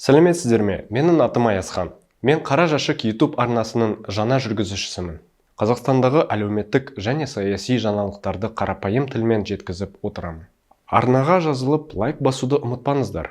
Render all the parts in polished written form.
Сәлеметсіздер ме? Менің атым Аязхан. Мен Қара Жәшік YouTube арнасының жаңа жүргізушісімін. Қазақстандағы әлеуметтік және саяси жаңалықтарды қарапайым тілмен жеткізіп отырамын. Арнаға жазылып, лайк басуды ұмытпаңыздар.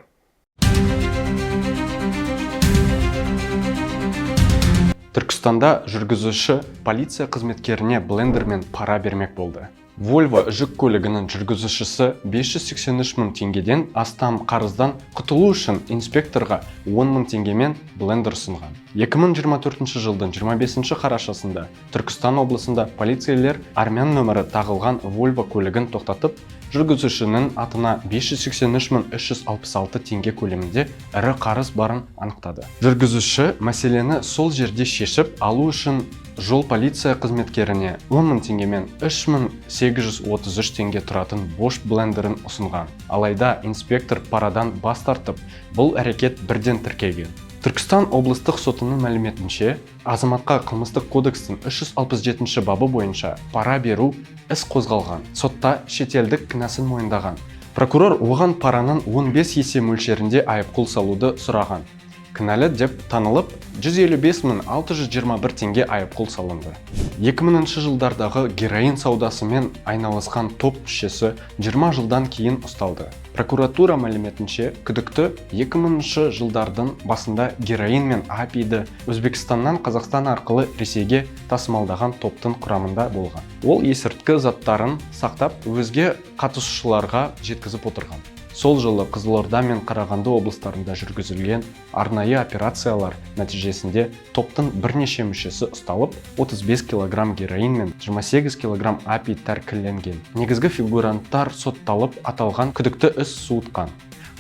Түркістанда жүргізуші полиция қызметкеріне блендермен пара бермек болды. Volvo жүк көлігінің жүргізушісі 583 мың теңгеден астам қарыздан құтылу үшін инспекторға 10 мың теңгемен блендер ұсынған. 2024 жылдың 25 қарашасында Түркістан облысында полицейлер армян нөмірі тағылған Volvo көлігін тоқтатып, жүргізушінің атына 583.366 теңге көлемінде ірі қарыз барын анықтады. Жүргізуші мәселені сол жерде шешіп алу үшін жол полиция қызметкеріне 10 мың теңгемен 3833 теңге тұратын Bosch блендерін ұсынған. Алайда инспектор парадан бас тартып, бұл әрекет бірден тіркелген. Түркістан облыстық сотының мәліметінше, азаматқа қылмыстық кодекстің 367 бабы бойынша пара беру іс қозғалған. Сотта шетелдік кінәсін мойындаған. Прокурор оған параның 15 есе мөлшерінде айыппұл салуды сұраған. Кінәлі деп танылып, 155.621 теңге айыппұл салынды. 2000 жылдардағы героин саудасымен айналысқан топ мүшесі 20 жылдан кейін ұсталды. Прокуратура мәліметінше, күдікті 2000 жылдардың басында героин мен апиді Өзбекстаннан Қазақстан арқылы Ресейге тасымалдаған топтың құрамында болған. Ол есірткі заттарын сақтап, өзге қатысушыларға жеткізіп отырған. Сол жылы Қызылорда мен Қарағанды облыстарында жүргізілген арнайы операциялар нәтижесінде топтың бірнеше мүшесі ұсталып, 35 кг героин мен 28 кг апи тәркіленген. Негізгі фигуранттар сотталып, аталған күдікті іс суытқан.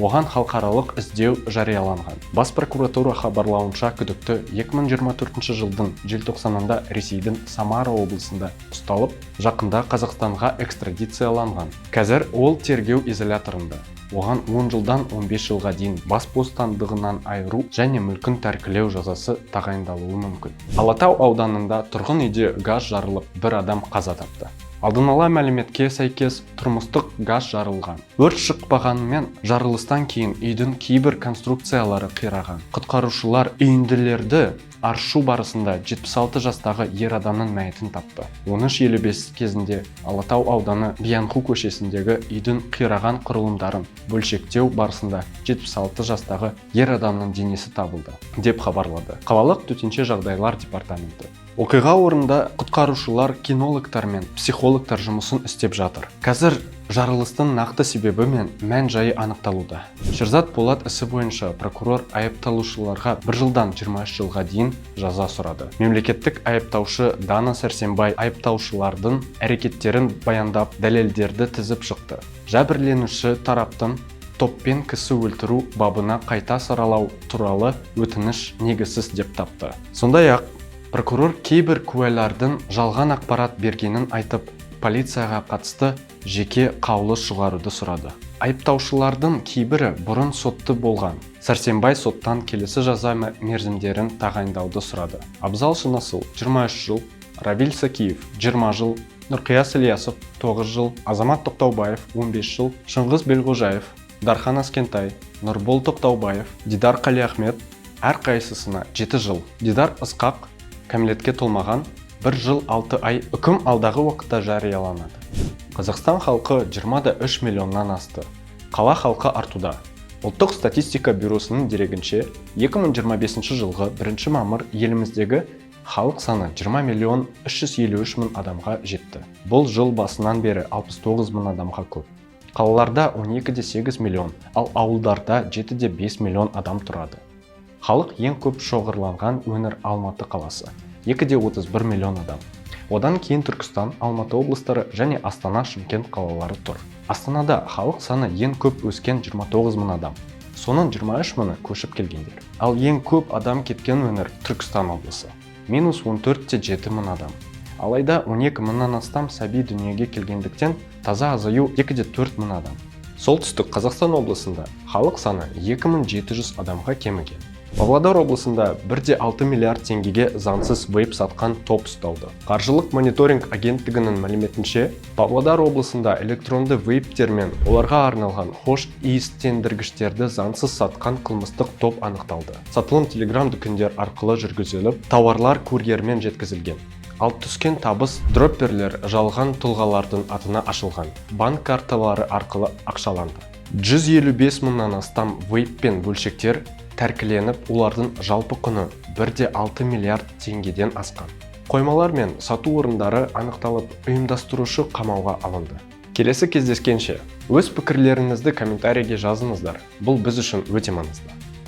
Оған халықаралық іздеу жарияланған. Бас прокуратура хабарлауынша, күдікті 2024 жылдың желтоқсанында Ресейдің Самара облысында ұсталып, жақында Қазақстанға экстрадицияланған. Қазір ол тергеу изоляторында. Оған 10 жылдан 15 жылға дейін бас бостандығынан айыру және мүлкін тәркілеу жазасы тағайындалуы мүмкін. Алатау ауданында тұрғын үйде газ жарылып, бір адам қаза тапты. Алдын ала мәліметке сәйкес тұрмыстық газ жарылған. Өрт шықпағанымен жарылыстан кейін үйдің кейбір конструкциялары қираған. Құтқарушылар үйінділерді аршу барысында 76 жастағы ер адамның мәйітін тапты. 13:55 кезінде Алатау ауданы Биянху көшесіндегі үйдің қираған құрылымдарын бөлшектеу барысында 76 жастағы ер адамның денесі табылды, деп хабарлады қалалық төтенше жағдайлар департаменті. Оқиға орнында құтқарушылар, кинологтар мен психологтар жұмысын істеп жатыр. Қазір жарылыстың нақты себебі мен мән-жайы анықталуда. Шерзат Полат ісі бойынша прокурор айыпталушыларға 1 жылдан 23 жылға дейін жаза сұрады. Мемлекеттік айыптаушы Дана Сәрсенбай айыптаушылардың әрекеттерін баяндап, дәлелдерді тізіп шықты. Жәбірленуші тараптың топпен кісі өлтіру бабына қайта саралау туралы өтініш негізсіз деп тапты. Сондай-ақ прокурор кейбір куәлардың жалған ақпарат бергенін айтып, полицияға қатысты жеке қаулы шығаруды сұрады. Айыптаушылардың кейбірі бұрын сотты болған. Сәрсенбай соттан келесі жаза мерзімдерін тағайындауды сұрады. Абзал Шынасыл 23 жыл, Равиль Сакиев 20 жыл, Нұрқияс Ильясов 9 жыл, Азамат Тоқтаубаев 15 жыл, Шыңғыс Белғожаев, Дархан Аскентай, Нұрбол Тоқтаубаев, Дидар Қалиахмет әрқайсысына 7 жыл. Дидар Ысқақ кәмелетке толмаған 1 жыл 6 ай үкім алдағы уақытта жарияланады. Қазақстан халқы 23 миллионнан асты. Қала халқы артуда. Ұлттық статистика бюросының дерегінше 2025 жылғы 1 мамыр еліміздегі халық саны 20 миллион 353 мың адамға жетті. Бұл жыл басынан бері 69 мың адамға көп. Қалаларда 12,8 миллион, ал ауылдарда 7,5 миллион адам тұрады. Халық ең көп шоғырланған өңір Алматы қаласы, 2,31 миллион адам. Одан кейін Түркістан, Алматы облыстары және Астана, Шымкент қалалары тұр. Астанада халық саны ең көп өскен 29 мың адам. Соның 23 мыңы көшіп келгендер. Ал ең көп адам кеткен өңір Түркістан облысы, -14,7 мың адам. Алайда 12 мыңнан астам сәби дүниеге келгендіктен таза азаю 2,4 мың адам. Солтүстік Қазақстан облысында халық саны 2700 адамға кеміген. Павлодар облысында 1,6 миллиард теңгеге заңсыз вейп сатқан топ ұсталды. Қаржылық мониторинг агенттігінің мәліметінше, Павлодар облысында электронды вейптер мен оларға арналған хош иістендіргіштерді заңсыз сатқан қылмыстық топ анықталды. Сатылым Telegram дүкендер арқылы жүргізіліп, тауарлар курьермен жеткізілген. Ал түскен табыс дропперлер жалған тұлғалардың атына ашылған банк карталары арқылы ақшаланды. 155 мыңнан астам вейп пен бөлшектер тәркіленіп, олардың жалпы құны 1,6 миллиард теңгеден асқан. Қоймалар мен сату орындары анықталып, ұйымдастырушы қамауға алынды. Келесі кездескенше, өз пікірлеріңізді комментарийге жазыңыздар. Бұл біз үшін өте маңызды.